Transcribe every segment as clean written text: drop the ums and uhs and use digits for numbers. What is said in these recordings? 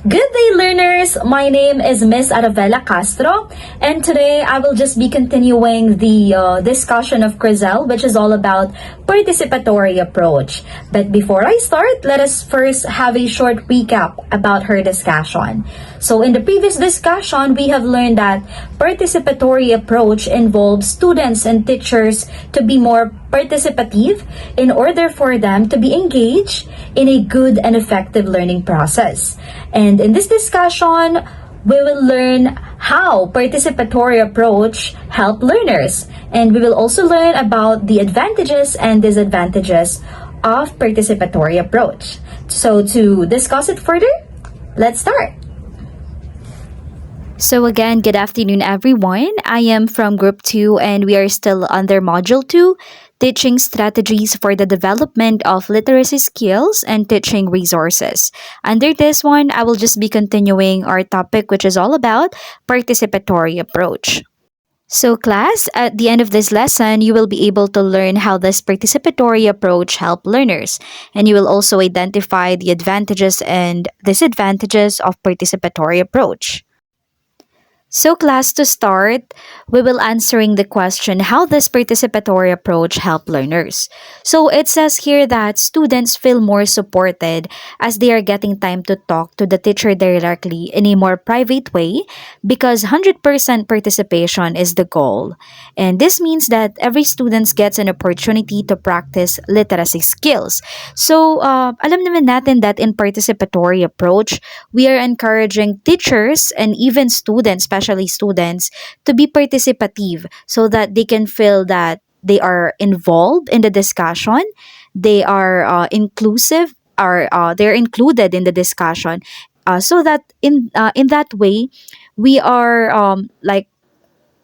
Good day, learners! My name is Miss Aravela Castro, and today I will just be continuing the discussion of Crizel, which is all about participatory approach. But before I start, let us first have a short recap about her discussion. So in the previous discussion, we have learned that participatory approach involves students and teachers to be more participative in order for them to be engaged in a good and effective learning process. And in this discussion, we will learn how participatory approach help learners. And we will also learn about the advantages and disadvantages of participatory approach. So to discuss it further, let's start. So again, good afternoon everyone. I am from Group 2 and we are still under Module 2, Teaching Strategies for the Development of Literacy Skills and Teaching Resources. Under this one, I will just be continuing our topic, which is all about participatory approach. So class, at the end of this lesson, you will be able to learn how this participatory approach help learners, and you will also identify the advantages and disadvantages of participatory approach. So class, to start, we will answering the question how this participatory approach help learners. So it says here that students feel more supported as they are getting time to talk to the teacher directly in a more private way because 100% participation is the goal. And this means that every student gets an opportunity to practice literacy skills. So alam naman natin that in participatory approach, we are encouraging teachers and even students, especially students, to be participative so that they can feel that they are involved in the discussion, they are inclusive, or they're included in the discussion, so that in that way we are like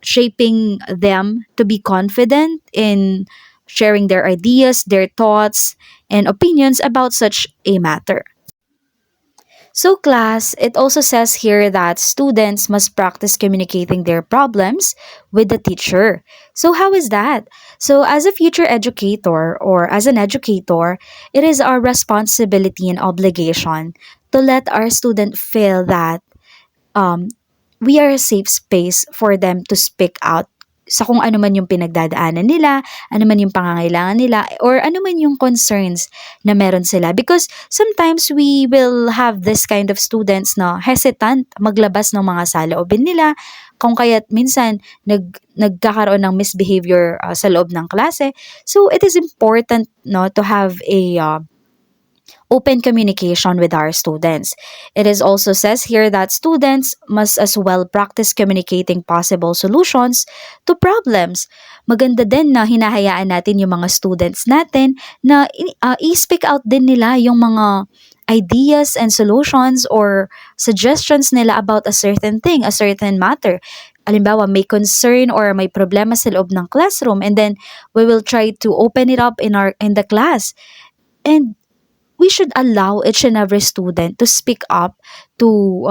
shaping them to be confident in sharing their ideas, their thoughts, and opinions about such a matter. So class, it also says here that students must practice communicating their problems with the teacher. So how is that? So as a future educator or as an educator, it is our responsibility and obligation to let our student feel that um, we are a safe space for them to speak out sa kung ano man yung pinagdadaanan nila, ano man yung pangangailangan nila, or ano man yung concerns na meron sila. Because sometimes we will have this kind of students na hesitant maglabas ng mga saloobin nila, kung kaya't minsan nagkakaroon ng misbehavior sa loob ng klase. So it is important no to have a open communication with our students. It is also says here that students must as well practice communicating possible solutions to problems. Maganda din na hinahayaan natin yung mga students natin na i-speak out din nila yung mga ideas and solutions or suggestions nila about a certain thing, a certain matter. Halimbawa, may concern or may problema sa loob ng classroom, and then we will try to open it up in the class. And we should allow each and every student to speak up, to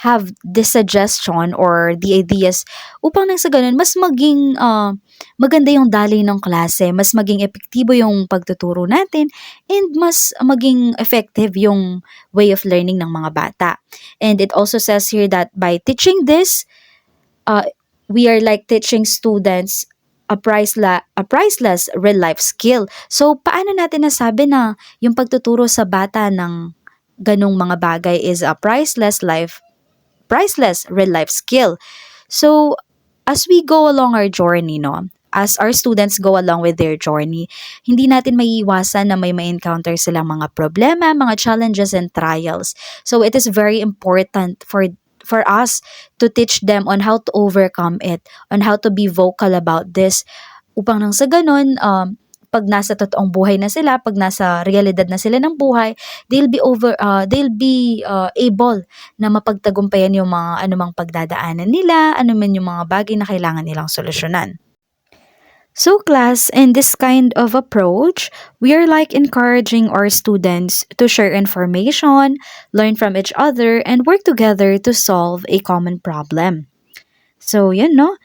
have this suggestion or the ideas upang nang sa ganun mas maging maganda yung daloy ng klase, mas maging epektibo yung pagtuturo natin, and mas maging effective yung way of learning ng mga bata. And it also says here that by teaching this, we are like teaching students a priceless real life skill. So, paano natin nasabi na yung pagtuturo sa bata ng ganong mga bagay is a priceless real life skill? So, as we go along our journey, no, as our students go along with their journey, hindi natin maiiwasan na may encounter silang mga problema, mga challenges and trials. So, it is very important for us to teach them on how to overcome it, on how to be vocal about this, upang nang sa ganun, pag nasa totoong buhay na sila, pag nasa realidad na sila ng buhay, they'll be able na mapagtagumpayan yung mga anumang pagdadaanan nila, anuman yung mga bagay na kailangan nilang solusyonan. So class, in this kind of approach, we are like encouraging our students to share information, learn from each other, and work together to solve a common problem. So, yun, no?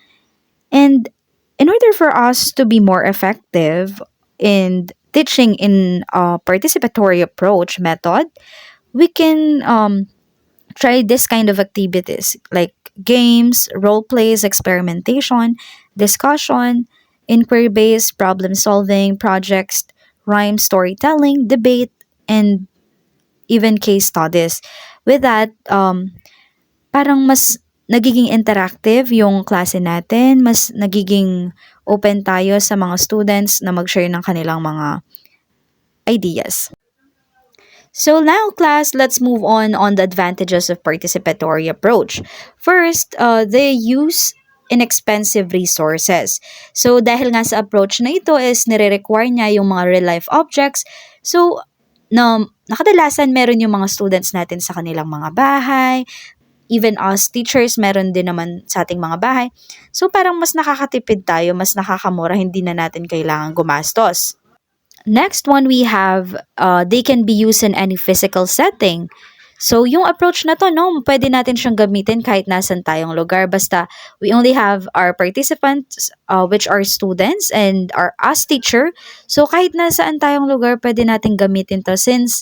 And in order for us to be more effective in teaching in a participatory approach method, we can try this kind of activities like games, role plays, experimentation, discussion, inquiry-based problem solving, projects, rhyme storytelling, debate, and even case studies. With that, parang mas nagiging interactive yung klase natin, mas nagiging open tayo sa mga students na mag-share ng kanilang mga ideas. So now, class, let's move on the advantages of participatory approach. First, they use inexpensive resources. So dahil nga sa approach na ito is nire-require niya yung mga real-life objects. So, nakadalasan meron yung mga students natin sa kanilang mga bahay. Even us teachers, meron din naman sa ating mga bahay. So parang mas nakakatipid tayo, mas nakakamura, hindi na natin kailangan gumastos. Next one we have, they can be used in any physical setting. So, yung approach na to, no, pwede natin siyang gamitin kahit nasan tayong lugar. Basta, we only have our participants, which are students, and us teacher. So, kahit nasaan tayong lugar, pwede natin gamitin to since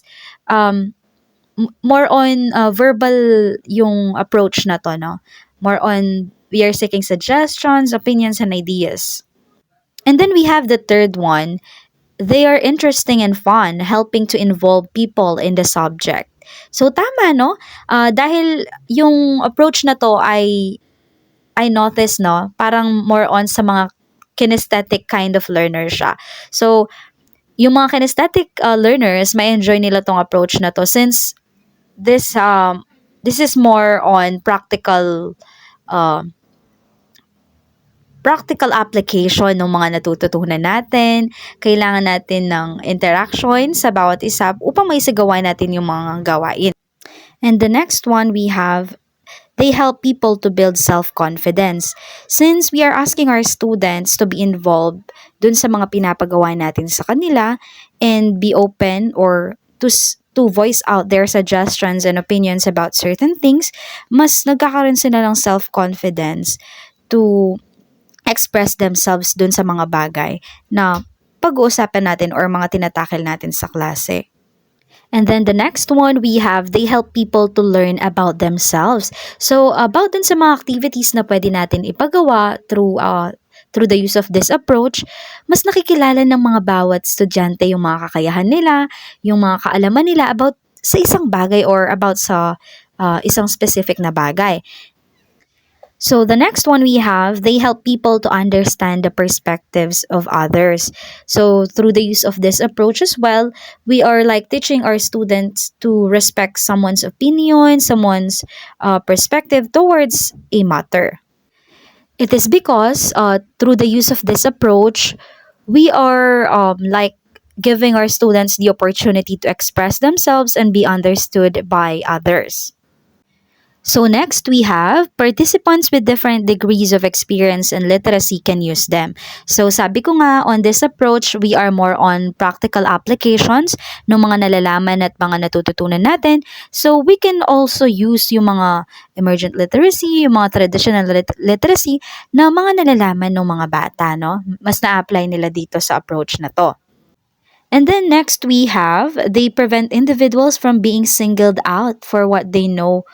more on verbal yung approach na to, no? More on, we are seeking suggestions, opinions, and ideas. And then we have the third one. They are interesting and fun, helping to involve people in the subject. So tama, no? Dahil yung approach na to I notice, no, parang more on sa mga kinesthetic kind of learner siya. So yung mga kinesthetic learners, may enjoy nila tong approach na to since this is more on practical application ng mga natututunan natin. Kailangan natin ng interaction sa bawat isa upang may sagawa natin yung mga gawain. And the next one we have, they help people to build self-confidence. Since we are asking our students to be involved dun sa mga pinapagawa natin sa kanila and be open or to voice out their suggestions and opinions about certain things, mas nagkakaroon sila ng self-confidence to express themselves dun sa mga bagay na pag-uusapan natin or mga tinatakil natin sa klase. And then the next one we have, they help people to learn about themselves. So about dun sa mga activities na pwede natin ipagawa through the use of this approach, mas nakikilala ng mga bawat estudyante yung mga kakayahan nila, yung mga kaalaman nila about sa isang bagay or about sa isang specific na bagay. So the next one we have, they help people to understand the perspectives of others. So through the use of this approach as well, we are like teaching our students to respect someone's opinion, someone's perspective towards a matter. It is because through the use of this approach, we are like giving our students the opportunity to express themselves and be understood by others. So next, we have participants with different degrees of experience and literacy can use them. So sabi ko nga, on this approach, we are more on practical applications ng mga nalalaman at mga natututunan natin. So we can also use yung mga emergent literacy, yung mga traditional literacy na mga nalalaman ng mga bata, no? Mas na-apply nila dito sa approach na to. And then next, we have, they prevent individuals from being singled out for what they know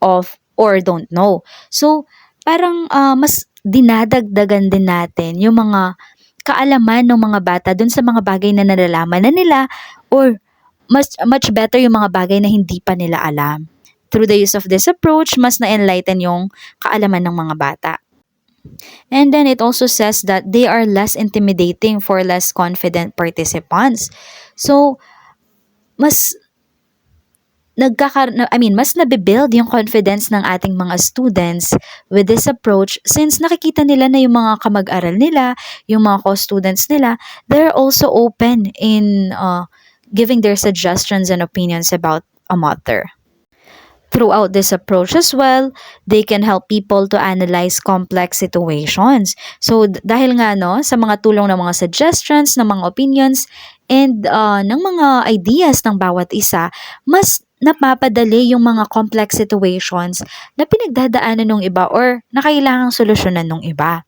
of or don't know. So, parang mas dinadagdagan din natin yung mga kaalaman ng mga bata dun sa mga bagay na nalalaman na nila or much better yung mga bagay na hindi pa nila alam. Through the use of this approach, mas na-enlighten yung kaalaman ng mga bata. And then it also says that they are less intimidating for less confident participants. So, mas mas nabibuild yung confidence ng ating mga students with this approach since nakikita nila na yung mga kamag-aral nila, yung mga co-students nila, they're also open in giving their suggestions and opinions about a matter. Throughout this approach as well, they can help people to analyze complex situations. So, dahil nga sa mga tulong ng mga suggestions, ng mga opinions, and ng mga ideas ng bawat isa, mas napapadali yung mga complex situations na pinagdadaanan ng iba or na kailangang solusyonan ng iba.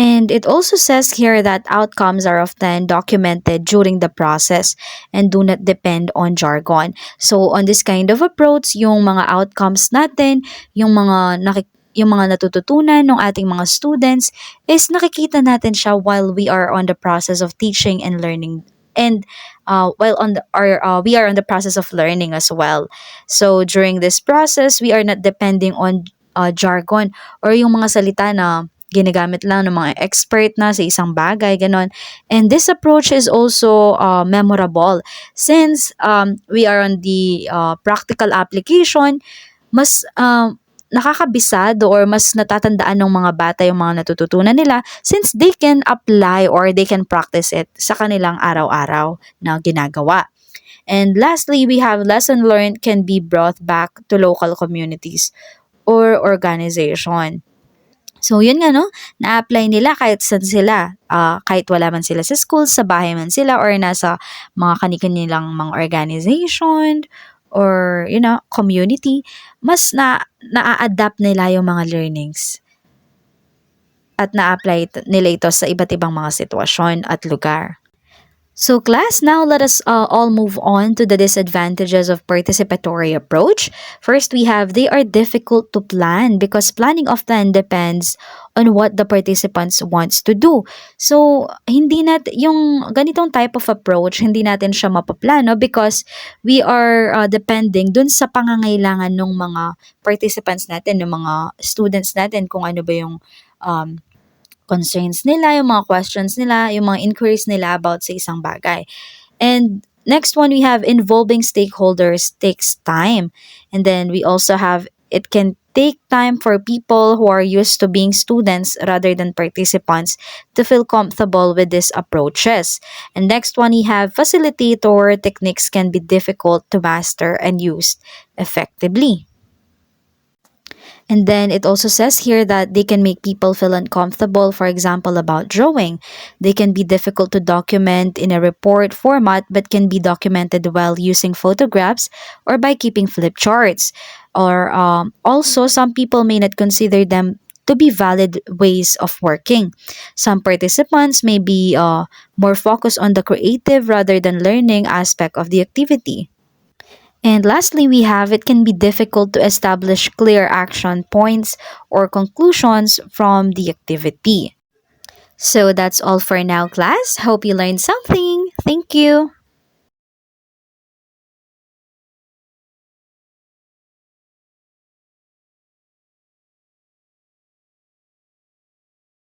And it also says here that outcomes are often documented during the process and do not depend on jargon. So on this kind of approach, yung mga outcomes natin, yung mga natututunan ng ating mga students is nakikita natin siya while we are on the process of teaching and learning, and we are on the process of learning as well. So during this process, we are not depending on jargon or yung mga salita na ginagamit lang ng mga expert na sa isang bagay, ganon. And this approach is also memorable since we are on the practical application. Mas nakakabisado or mas natatandaan ng mga bata yung mga natututunan nila since they can apply or they can practice it sa kanilang araw-araw na ginagawa. And lastly, we have lesson learned can be brought back to local communities or organization. So, yun nga, no? Na-apply nila kahit saan sila. Kahit wala man sila sa school, sa bahay man sila, or nasa mga kanilang mga organization, or, community, mas na-adapt nila yung mga learnings. At na-apply nila ito sa iba't ibang mga sitwasyon at lugar. So class, now let us all move on to the disadvantages of participatory approach. First, we have they are difficult to plan because planning often depends on what the participants wants to do. So, hindi natin, yung ganitong type of approach, hindi natin siya mapaplano because we are depending dun sa pangangailangan ng mga participants natin, ng mga students natin, kung ano ba yung concerns nila, yung mga questions nila, yung mga inquiries nila about sa isang bagay. And next one, we have involving stakeholders takes time. And then we also have it can take time for people who are used to being students rather than participants to feel comfortable with these approaches. And next one, we have facilitator techniques can be difficult to master and use effectively. And then it also says here that they can make people feel uncomfortable, for example, about drawing. They can be difficult to document in a report format, but can be documented while using photographs or by keeping flip charts. Or also, some people may not consider them to be valid ways of working. Some participants may be more focused on the creative rather than learning aspect of the activity. And lastly, we have it can be difficult to establish clear action points or conclusions from the activity. So that's all for now, class. Hope you learned something. Thank you.